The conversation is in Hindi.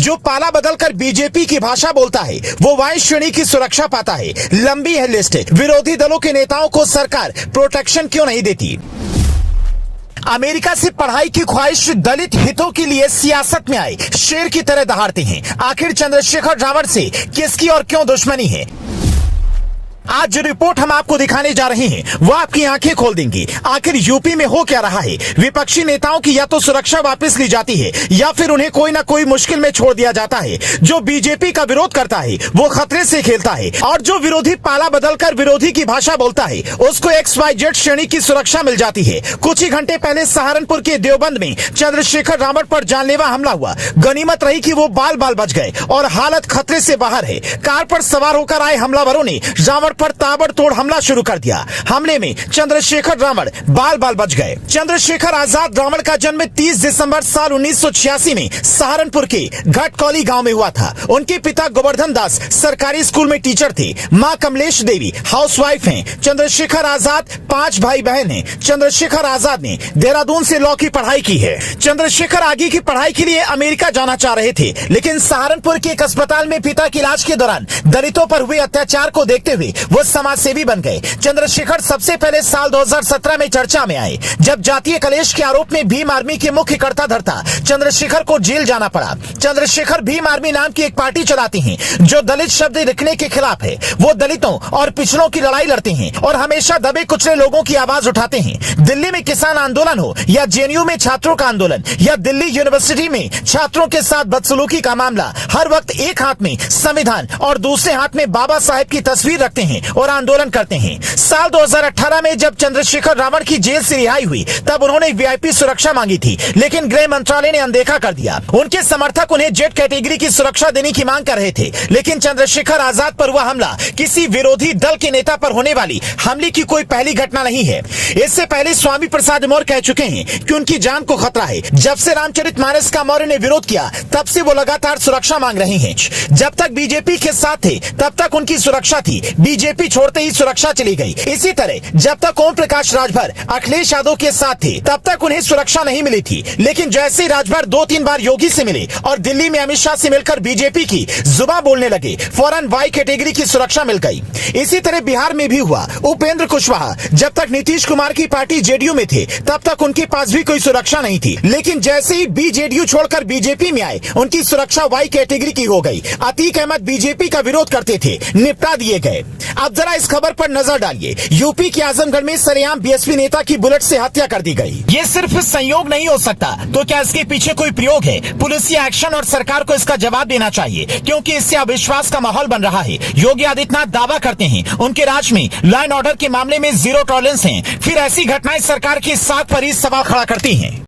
जो पाला बदलकर बीजेपी की भाषा बोलता है वो वाई श्रेणी की सुरक्षा पाता है। लंबी है लिस्ट। विरोधी दलों के नेताओं को सरकार प्रोटेक्शन क्यों नहीं देती? अमेरिका से पढ़ाई की ख्वाहिश दलित हितों के लिए सियासत में आए शेर की तरह दहाड़ते हैं। आखिर चंद्रशेखर रावण से किसकी और क्यों दुश्मनी है? आज जो रिपोर्ट हम आपको दिखाने जा रहे हैं वो आपकी आंखें खोल देंगी। आखिर यूपी में हो क्या रहा है? विपक्षी नेताओं की या तो सुरक्षा वापस ली जाती है या फिर उन्हें कोई ना कोई मुश्किल में छोड़ दिया जाता है। जो बीजेपी का विरोध करता है वो खतरे से खेलता है और जो विरोधी पाला बदलकर विरोधी की भाषा बोलता है उसको XYZ श्रेणी की सुरक्षा मिल जाती है। कुछ ही घंटे पहले सहारनपुर के देवबंद में चंद्रशेखर रावण पर जानलेवा हमला हुआ। गनीमत रही कि वो बाल बाल बच गए और हालत खतरे से बाहर है। कार पर सवार होकर आए हमलावरों ने रावण पर ताबड़तोड़ हमला शुरू कर दिया। हमले में चंद्रशेखर रावण बाल बाल बच गए। चंद्रशेखर आजाद रावण का जन्म 30 दिसंबर साल 1986 में सहारनपुर के घटकौली गांव में हुआ था। उनके पिता गोवर्धन दास सरकारी स्कूल में टीचर थे। मां कमलेश देवी हाउसवाइफ हैं। चंद्रशेखर आजाद 5 भाई बहन हैं। चंद्रशेखर आजाद ने देहरादून से लॉ की पढ़ाई की है। चंद्रशेखर आगे की पढ़ाई के लिए अमेरिका जाना चाह रहे थे, लेकिन सहारनपुर के एक अस्पताल में पिता के इलाज के दौरान दलितों पर हुए अत्याचार को देखते हुए वो समाज सेवी बन गए। चंद्रशेखर सबसे पहले साल 2017 में चर्चा में आए जब जातीय कलेश के आरोप में भीम आर्मी के मुख्य कर्ता धर्ता चंद्रशेखर को जेल जाना पड़ा। चंद्रशेखर भीम आर्मी नाम की एक पार्टी चलाते हैं जो दलित शब्द लिखने के खिलाफ है। वो दलितों और पिछड़ों की लड़ाई लड़ते हैं और हमेशा दबे कुचले लोगों की आवाज उठाते हैं। दिल्ली में किसान आंदोलन हो या JNU में छात्रों का आंदोलन या दिल्ली यूनिवर्सिटी में छात्रों के साथ बदसलूकी का मामला, हर वक्त एक हाथ में संविधान और दूसरे हाथ में बाबा साहेब की तस्वीर रखते हैं और आंदोलन करते हैं। साल 2018 में जब चंद्रशेखर रावण की जेल से रिहाई हुई तब उन्होंने VIP सुरक्षा मांगी थी, लेकिन गृह मंत्रालय ने अनदेखा कर दिया। उनके समर्थक उन्हें जेड कैटेगरी की सुरक्षा देने की मांग कर रहे थे, लेकिन चंद्रशेखर आजाद पर हुआ हमला किसी विरोधी दल के नेता पर होने वाली हमले की कोई पहली घटना नहीं है। इससे पहले स्वामी प्रसाद मौर्य कह चुके हैं कि उनकी जान को खतरा है। जब से रामचरितमानस का मौर्य ने विरोध किया तब से वो लगातार सुरक्षा मांग रहे हैं। जब तक बीजेपी के साथ थे तब तक उनकी सुरक्षा थी, बीजेपी छोड़ते ही सुरक्षा चली गई। इसी तरह जब तक ओम प्रकाश राजभर अखिलेश यादव के साथ थे तब तक उन्हें सुरक्षा नहीं मिली थी, लेकिन जैसे ही राजभर 2-3 बार योगी से मिले और दिल्ली में अमित शाह से मिलकर बीजेपी की जुबान बोलने लगे, फौरन Y कैटेगरी की सुरक्षा मिल गई। इसी तरह बिहार में भी हुआ। उपेंद्र कुशवाहा जब तक नीतीश कुमार की पार्टी JDU में थे तब तक उनके पास भी कोई सुरक्षा नहीं थी, लेकिन जैसे ही BJDU छोड़कर बीजेपी में आए उनकी सुरक्षा Y कैटेगरी की हो गई। अतीक अहमद बीजेपी का विरोध करते थे, निपटा दिए गए। अब जरा इस खबर पर नजर डालिए। यूपी के आजमगढ़ में सरेआम BSP नेता की बुलेट से हत्या कर दी गई। ये सिर्फ संयोग नहीं हो सकता, तो क्या इसके पीछे कोई प्रयोग है? पुलिसिया एक्शन और सरकार को इसका जवाब देना चाहिए, क्योंकि इससे अविश्वास का माहौल बन रहा है। योगी आदित्यनाथ दावा करते हैं उनके राज में लॉ एंड ऑर्डर के मामले में 0 टॉलरेंस है, फिर ऐसी घटनाएं सरकार की साख पर ही सवाल खड़ा करती हैं।